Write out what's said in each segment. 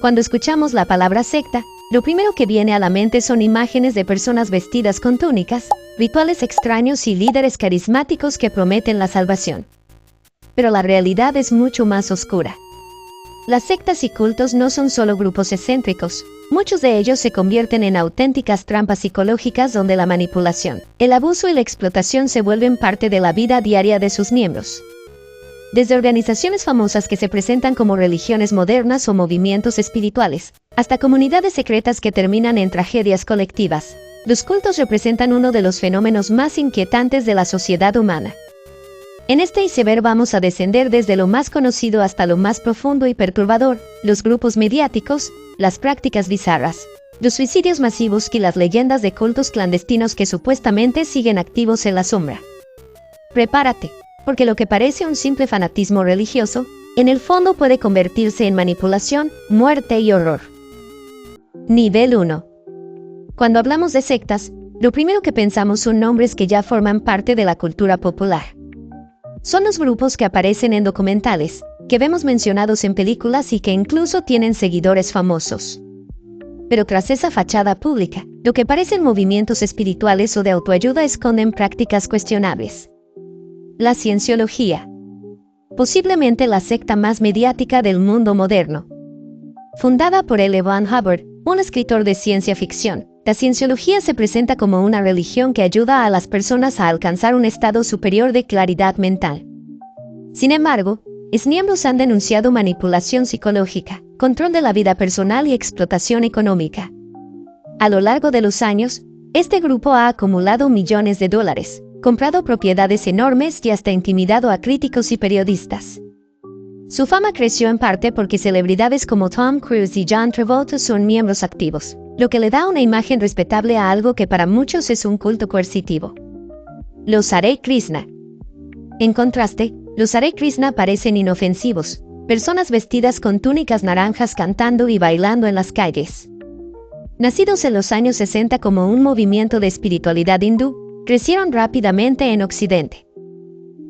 Cuando escuchamos la palabra secta, lo primero que viene a la mente son imágenes de personas vestidas con túnicas, rituales extraños y líderes carismáticos que prometen la salvación. Pero la realidad es mucho más oscura. Las sectas y cultos no son solo grupos excéntricos. Muchos de ellos se convierten en auténticas trampas psicológicas donde la manipulación, el abuso y la explotación se vuelven parte de la vida diaria de sus miembros. Desde organizaciones famosas que se presentan como religiones modernas o movimientos espirituales, hasta comunidades secretas que terminan en tragedias colectivas, los cultos representan uno de los fenómenos más inquietantes de la sociedad humana. En este iceberg vamos a descender desde lo más conocido hasta lo más profundo y perturbador, los grupos mediáticos, las prácticas bizarras, los suicidios masivos y las leyendas de cultos clandestinos que supuestamente siguen activos en la sombra. Prepárate, porque lo que parece un simple fanatismo religioso, en el fondo puede convertirse en manipulación, muerte y horror. Nivel 1. Cuando hablamos de sectas, lo primero que pensamos son nombres que ya forman parte de la cultura popular. Son los grupos que aparecen en documentales, que vemos mencionados en películas y que incluso tienen seguidores famosos. Pero tras esa fachada pública, lo que parecen movimientos espirituales o de autoayuda esconden prácticas cuestionables. La cienciología. Posiblemente la secta más mediática del mundo moderno. Fundada por L. Ron Hubbard, un escritor de ciencia ficción, la cienciología se presenta como una religión que ayuda a las personas a alcanzar un estado superior de claridad mental. Sin embargo, sus miembros han denunciado manipulación psicológica, control de la vida personal y explotación económica. A lo largo de los años, este grupo ha acumulado millones de dólares, comprado propiedades enormes y hasta intimidado a críticos y periodistas. Su fama creció en parte porque celebridades como Tom Cruise y John Travolta son miembros activos, lo que le da una imagen respetable a algo que para muchos es un culto coercitivo. Los Hare Krishna. En contraste, los Hare Krishna parecen inofensivos, personas vestidas con túnicas naranjas cantando y bailando en las calles. Nacidos en los años 60 como un movimiento de espiritualidad hindú, crecieron rápidamente en Occidente.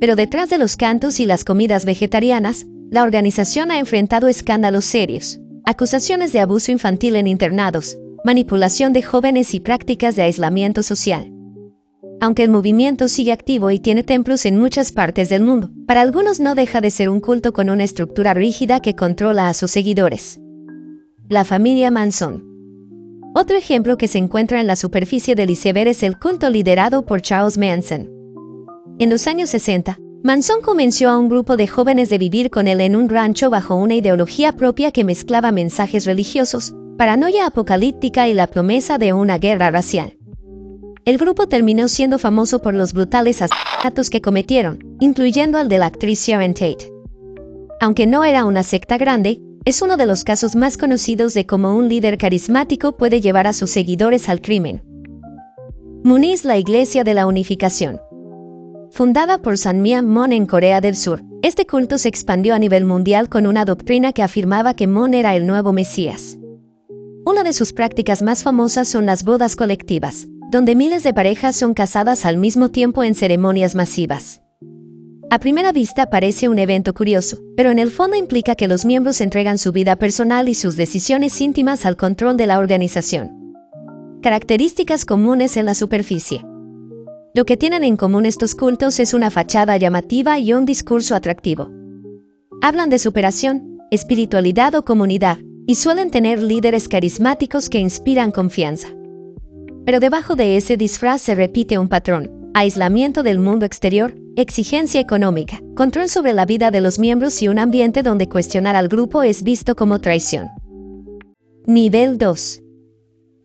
Pero detrás de los cantos y las comidas vegetarianas, la organización ha enfrentado escándalos serios, acusaciones de abuso infantil en internados, manipulación de jóvenes y prácticas de aislamiento social. Aunque el movimiento sigue activo y tiene templos en muchas partes del mundo, para algunos no deja de ser un culto con una estructura rígida que controla a sus seguidores. La familia Manson. Otro ejemplo que se encuentra en la superficie del iceberg es el culto liderado por Charles Manson. En los años 60, Manson convenció a un grupo de jóvenes de vivir con él en un rancho bajo una ideología propia que mezclaba mensajes religiosos, paranoia apocalíptica y la promesa de una guerra racial. El grupo terminó siendo famoso por los brutales asesinatos que cometieron, incluyendo al de la actriz Sharon Tate. Aunque no era una secta grande, es uno de los casos más conocidos de cómo un líder carismático puede llevar a sus seguidores al crimen. Muniz, la Iglesia de la Unificación. Fundada por Sun Myung Moon en Corea del Sur, este culto se expandió a nivel mundial con una doctrina que afirmaba que Moon era el nuevo Mesías. Una de sus prácticas más famosas son las bodas colectivas, donde miles de parejas son casadas al mismo tiempo en ceremonias masivas. A primera vista parece un evento curioso, pero en el fondo implica que los miembros entregan su vida personal y sus decisiones íntimas al control de la organización. Características comunes en la superficie. Lo que tienen en común estos cultos es una fachada llamativa y un discurso atractivo. Hablan de superación, espiritualidad o comunidad, y suelen tener líderes carismáticos que inspiran confianza. Pero debajo de ese disfraz se repite un patrón: aislamiento del mundo exterior, exigencia económica, control sobre la vida de los miembros y un ambiente donde cuestionar al grupo es visto como traición. Nivel 2.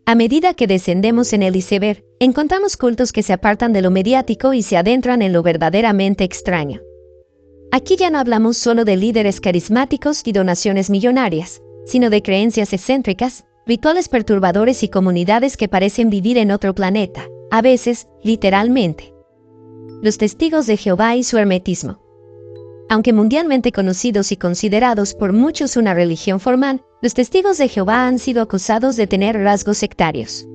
A medida que descendemos en el iceberg, encontramos cultos que se apartan de lo mediático y se adentran en lo verdaderamente extraño. Aquí ya no hablamos solo de líderes carismáticos y donaciones millonarias, sino de creencias excéntricas, rituales perturbadores y comunidades que parecen vivir en otro planeta, a veces, literalmente. Los testigos de Jehová y su hermetismo. Aunque mundialmente conocidos y considerados por muchos una religión formal, los testigos de Jehová han sido acusados de tener rasgos sectarios.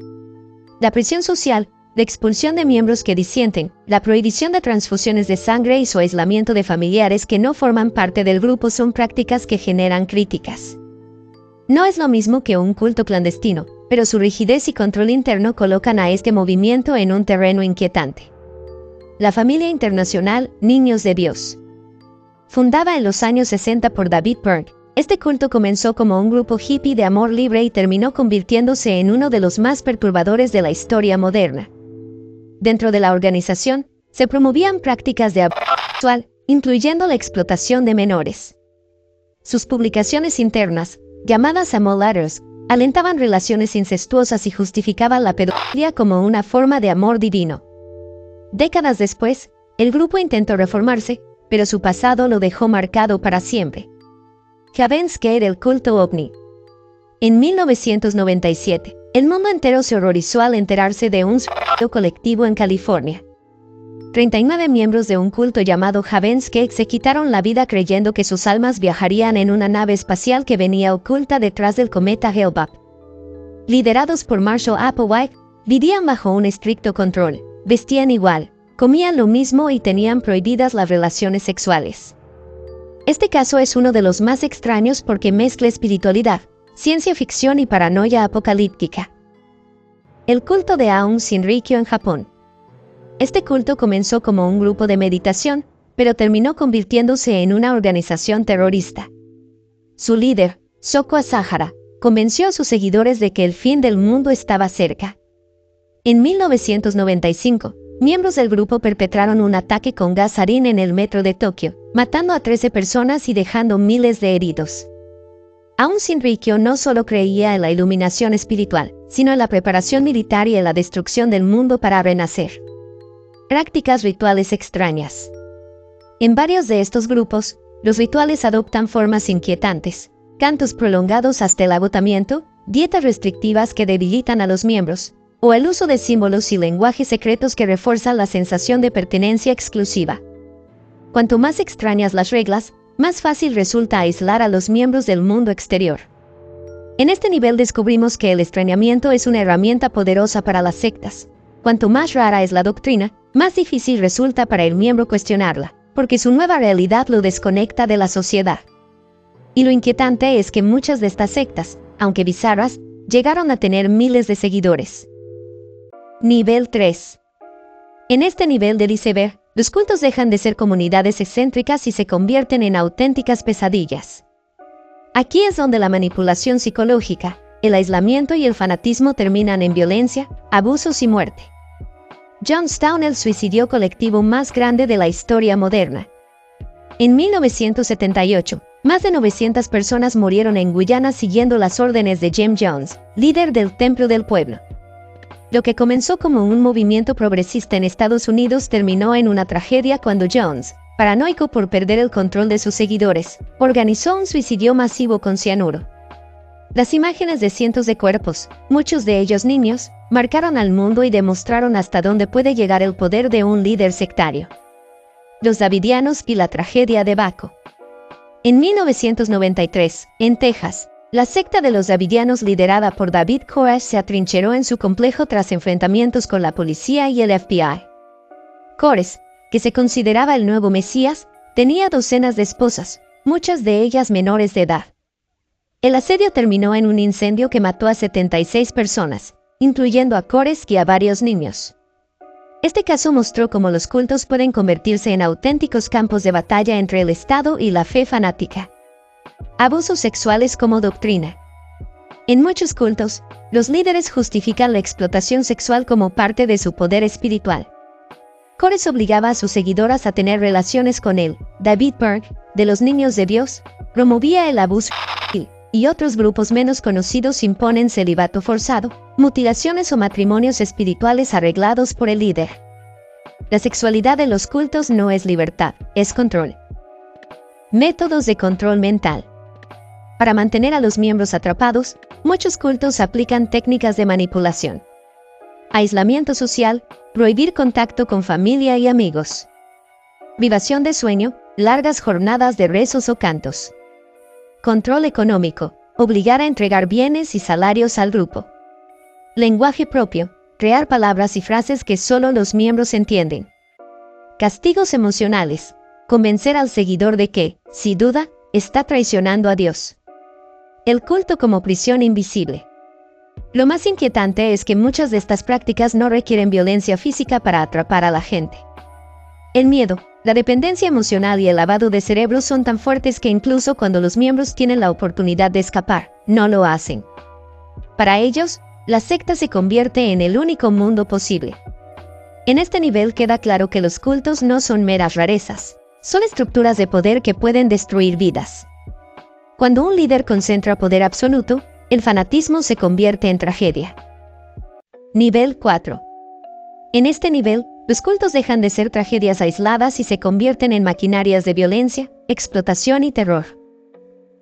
La presión social, la expulsión de miembros que disienten, la prohibición de transfusiones de sangre y su aislamiento de familiares que no forman parte del grupo son prácticas que generan críticas. No es lo mismo que un culto clandestino, pero su rigidez y control interno colocan a este movimiento en un terreno inquietante. La familia internacional Niños de Dios. Fundada en los años 60 por David Berg, este culto comenzó como un grupo hippie de amor libre y terminó convirtiéndose en uno de los más perturbadores de la historia moderna. Dentro de la organización, se promovían prácticas de abuso sexual, incluyendo la explotación de menores. Sus publicaciones internas, llamadas Amor Letters, alentaban relaciones incestuosas y justificaban la pedofilia como una forma de amor divino. Décadas después, el grupo intentó reformarse, pero su pasado lo dejó marcado para siempre. Heaven's Gate, el culto ovni. En 1997, el mundo entero se horrorizó al enterarse de un suicidio colectivo en California. 39 miembros de un culto llamado Heaven's Gate se quitaron la vida creyendo que sus almas viajarían en una nave espacial que venía oculta detrás del cometa Hale-Bopp. Liderados por Marshall Applewhite, vivían bajo un estricto control, vestían igual, comían lo mismo y tenían prohibidas las relaciones sexuales. Este caso es uno de los más extraños porque mezcla espiritualidad, ciencia ficción y paranoia apocalíptica. El culto de Aum Shinrikyo en Japón. Este culto comenzó como un grupo de meditación, pero terminó convirtiéndose en una organización terrorista. Su líder, Shoko Asahara, convenció a sus seguidores de que el fin del mundo estaba cerca. En 1995, miembros del grupo perpetraron un ataque con gas sarín en el metro de Tokio, matando a 13 personas y dejando miles de heridos. Aum Shinrikyo no solo creía en la iluminación espiritual, sino en la preparación militar y en la destrucción del mundo para renacer. Prácticas rituales extrañas. En varios de estos grupos, los rituales adoptan formas inquietantes, cantos prolongados hasta el agotamiento, dietas restrictivas que debilitan a los miembros, o el uso de símbolos y lenguajes secretos que refuerzan la sensación de pertenencia exclusiva. Cuanto más extrañas las reglas, más fácil resulta aislar a los miembros del mundo exterior. En este nivel descubrimos que el extrañamiento es una herramienta poderosa para las sectas. Cuanto más rara es la doctrina, más difícil resulta para el miembro cuestionarla, porque su nueva realidad lo desconecta de la sociedad. Y lo inquietante es que muchas de estas sectas, aunque bizarras, llegaron a tener miles de seguidores. Nivel 3. En este nivel del iceberg, los cultos dejan de ser comunidades excéntricas y se convierten en auténticas pesadillas. Aquí es donde la manipulación psicológica, el aislamiento y el fanatismo terminan en violencia, abusos y muerte. Jonestown, el suicidio colectivo más grande de la historia moderna. En 1978, más de 900 personas murieron en Guyana siguiendo las órdenes de Jim Jones, líder del Templo del Pueblo. Lo que comenzó como un movimiento progresista en Estados Unidos terminó en una tragedia cuando Jones, paranoico por perder el control de sus seguidores, organizó un suicidio masivo con cianuro. Las imágenes de cientos de cuerpos, muchos de ellos niños, marcaron al mundo y demostraron hasta dónde puede llegar el poder de un líder sectario. Los Davidianos y la tragedia de Waco. En 1993, en Texas, la secta de los Davidianos liderada por David Koresh se atrincheró en su complejo tras enfrentamientos con la policía y el FBI. Koresh, que se consideraba el nuevo Mesías, tenía docenas de esposas, muchas de ellas menores de edad. El asedio terminó en un incendio que mató a 76 personas, incluyendo a Koresh y a varios niños. Este caso mostró cómo los cultos pueden convertirse en auténticos campos de batalla entre el Estado y la fe fanática. Abusos sexuales como doctrina. En muchos cultos, los líderes justifican la explotación sexual como parte de su poder espiritual. Koresh obligaba a sus seguidoras a tener relaciones con él. David Berg, de los Niños de Dios, promovía el abuso y otros grupos menos conocidos imponen celibato forzado, mutilaciones o matrimonios espirituales arreglados por el líder. La sexualidad de los cultos no es libertad, es control. Métodos de control mental. Para mantener a los miembros atrapados, muchos cultos aplican técnicas de manipulación. Aislamiento social, prohibir contacto con familia y amigos. Privación de sueño, largas jornadas de rezos o cantos. Control económico, obligar a entregar bienes y salarios al grupo. Lenguaje propio, crear palabras y frases que solo los miembros entienden. Castigos emocionales, convencer al seguidor de que, si duda, está traicionando a Dios. El culto como prisión invisible. Lo más inquietante es que muchas de estas prácticas no requieren violencia física para atrapar a la gente. El miedo, la dependencia emocional y el lavado de cerebro son tan fuertes que incluso cuando los miembros tienen la oportunidad de escapar, no lo hacen. Para ellos, la secta se convierte en el único mundo posible. En este nivel queda claro que los cultos no son meras rarezas, son estructuras de poder que pueden destruir vidas. Cuando un líder concentra poder absoluto, el fanatismo se convierte en tragedia. Nivel 4. En este nivel, los cultos dejan de ser tragedias aisladas y se convierten en maquinarias de violencia, explotación y terror.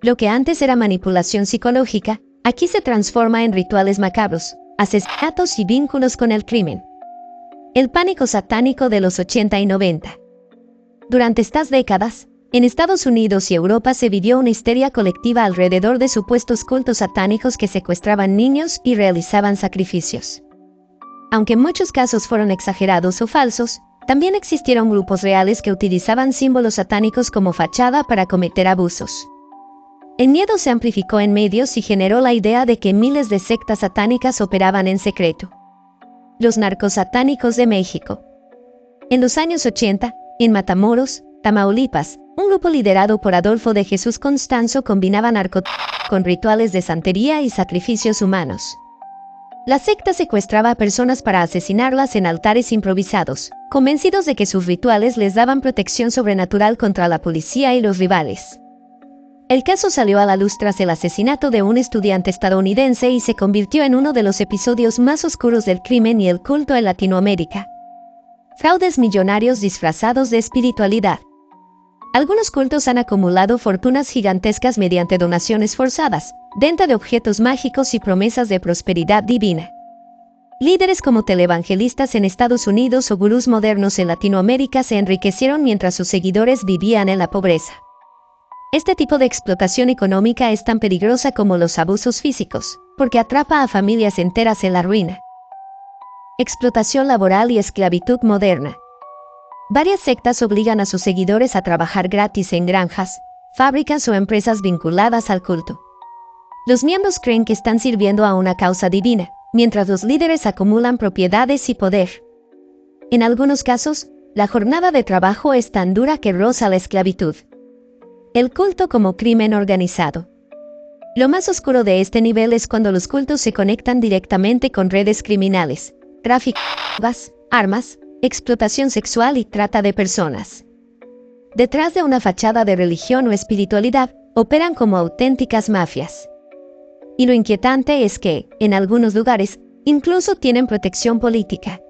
Lo que antes era manipulación psicológica, aquí se transforma en rituales macabros, asesinatos y vínculos con el crimen. El pánico satánico de los 80 y 90. Durante estas décadas, en Estados Unidos y Europa se vivió una histeria colectiva alrededor de supuestos cultos satánicos que secuestraban niños y realizaban sacrificios. Aunque muchos casos fueron exagerados o falsos, también existieron grupos reales que utilizaban símbolos satánicos como fachada para cometer abusos. El miedo se amplificó en medios y generó la idea de que miles de sectas satánicas operaban en secreto. Los narcosatánicos de México. En los años 80, en Matamoros, Tamaulipas, un grupo liderado por Adolfo de Jesús Constanzo combinaba narcotráfico con rituales de santería y sacrificios humanos. La secta secuestraba a personas para asesinarlas en altares improvisados, convencidos de que sus rituales les daban protección sobrenatural contra la policía y los rivales. El caso salió a la luz tras el asesinato de un estudiante estadounidense y se convirtió en uno de los episodios más oscuros del crimen y el culto en Latinoamérica. Fraudes millonarios disfrazados de espiritualidad. Algunos cultos han acumulado fortunas gigantescas mediante donaciones forzadas, venta de objetos mágicos y promesas de prosperidad divina. Líderes como televangelistas en Estados Unidos o gurús modernos en Latinoamérica se enriquecieron mientras sus seguidores vivían en la pobreza. Este tipo de explotación económica es tan peligrosa como los abusos físicos, porque atrapa a familias enteras en la ruina. Explotación laboral y esclavitud moderna. Varias sectas obligan a sus seguidores a trabajar gratis en granjas, fábricas o empresas vinculadas al culto. Los miembros creen que están sirviendo a una causa divina, mientras los líderes acumulan propiedades y poder. En algunos casos, la jornada de trabajo es tan dura que roza la esclavitud. El culto como crimen organizado. Lo más oscuro de este nivel es cuando los cultos se conectan directamente con redes criminales, tráfico de drogas, armas, explotación sexual y trata de personas. Detrás de una fachada de religión o espiritualidad, operan como auténticas mafias. Y lo inquietante es que, en algunos lugares, incluso tienen protección política.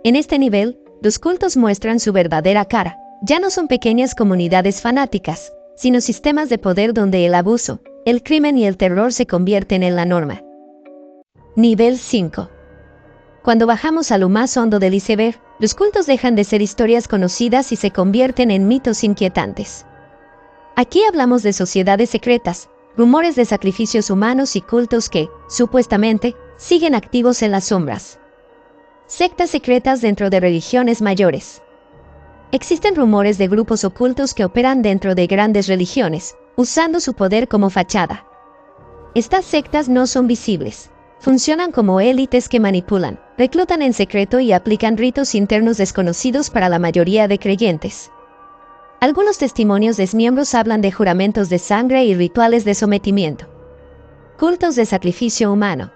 En este nivel, los cultos muestran su verdadera cara. Ya no son pequeñas comunidades fanáticas, sino sistemas de poder donde el abuso, el crimen y el terror se convierten en la norma. Nivel 5. Cuando bajamos a lo más hondo del iceberg, los cultos dejan de ser historias conocidas y se convierten en mitos inquietantes. Aquí hablamos de sociedades secretas, rumores de sacrificios humanos y cultos que, supuestamente, siguen activos en las sombras. Sectas secretas dentro de religiones mayores. Existen rumores de grupos ocultos que operan dentro de grandes religiones, usando su poder como fachada. Estas sectas no son visibles. Funcionan como élites que manipulan, reclutan en secreto y aplican ritos internos desconocidos para la mayoría de creyentes. Algunos testimonios de miembros hablan de juramentos de sangre y rituales de sometimiento. Cultos de sacrificio humano.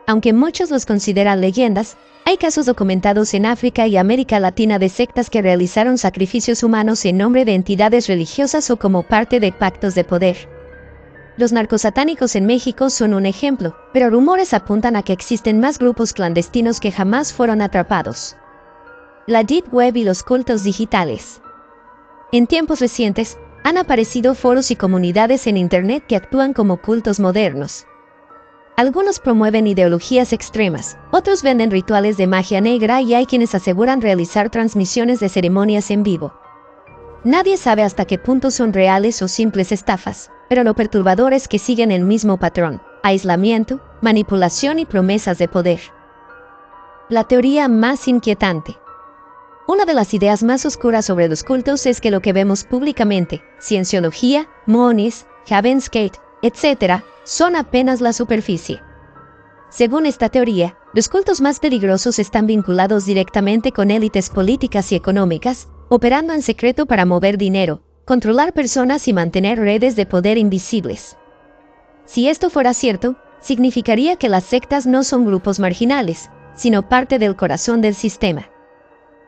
Aunque muchos los consideran leyendas, hay casos documentados en África y América Latina de sectas que realizaron sacrificios humanos en nombre de entidades religiosas o como parte de pactos de poder. Los narcosatánicos en México son un ejemplo, pero rumores apuntan a que existen más grupos clandestinos que jamás fueron atrapados. La Deep Web y los cultos digitales. En tiempos recientes, han aparecido foros y comunidades en Internet que actúan como cultos modernos. Algunos promueven ideologías extremas, otros venden rituales de magia negra y hay quienes aseguran realizar transmisiones de ceremonias en vivo. Nadie sabe hasta qué punto son reales o simples estafas, pero lo perturbador es que siguen el mismo patrón: aislamiento, manipulación y promesas de poder. La teoría más inquietante. Una de las ideas más oscuras sobre los cultos es que lo que vemos públicamente, cienciología, Moonies, Heaven's Gate, etc., son apenas la superficie. Según esta teoría, los cultos más peligrosos están vinculados directamente con élites políticas y económicas, operando en secreto para mover dinero, controlar personas y mantener redes de poder invisibles. Si esto fuera cierto, significaría que las sectas no son grupos marginales, sino parte del corazón del sistema.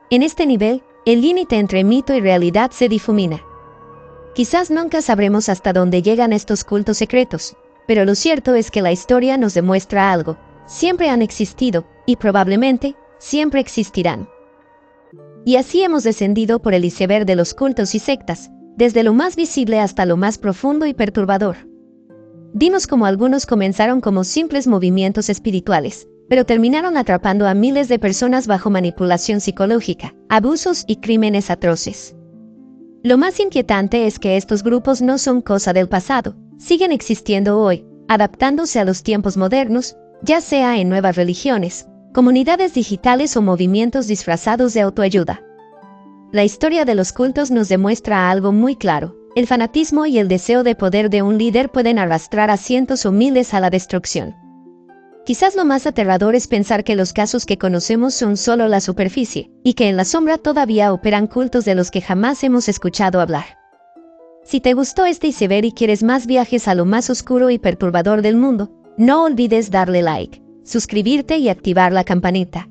En este nivel, el límite entre mito y realidad se difumina. Quizás nunca sabremos hasta dónde llegan estos cultos secretos, pero lo cierto es que la historia nos demuestra algo: siempre han existido, y probablemente, siempre existirán. Y así hemos descendido por el iceberg de los cultos y sectas, desde lo más visible hasta lo más profundo y perturbador. Vimos cómo algunos comenzaron como simples movimientos espirituales, pero terminaron atrapando a miles de personas bajo manipulación psicológica, abusos y crímenes atroces. Lo más inquietante es que estos grupos no son cosa del pasado, siguen existiendo hoy, adaptándose a los tiempos modernos, ya sea en nuevas religiones, comunidades digitales o movimientos disfrazados de autoayuda. La historia de los cultos nos demuestra algo muy claro: el fanatismo y el deseo de poder de un líder pueden arrastrar a cientos o miles a la destrucción. Quizás lo más aterrador es pensar que los casos que conocemos son solo la superficie, y que en la sombra todavía operan cultos de los que jamás hemos escuchado hablar. Si te gustó este iceberg y quieres más viajes a lo más oscuro y perturbador del mundo, no olvides darle like, suscribirte y activar la campanita.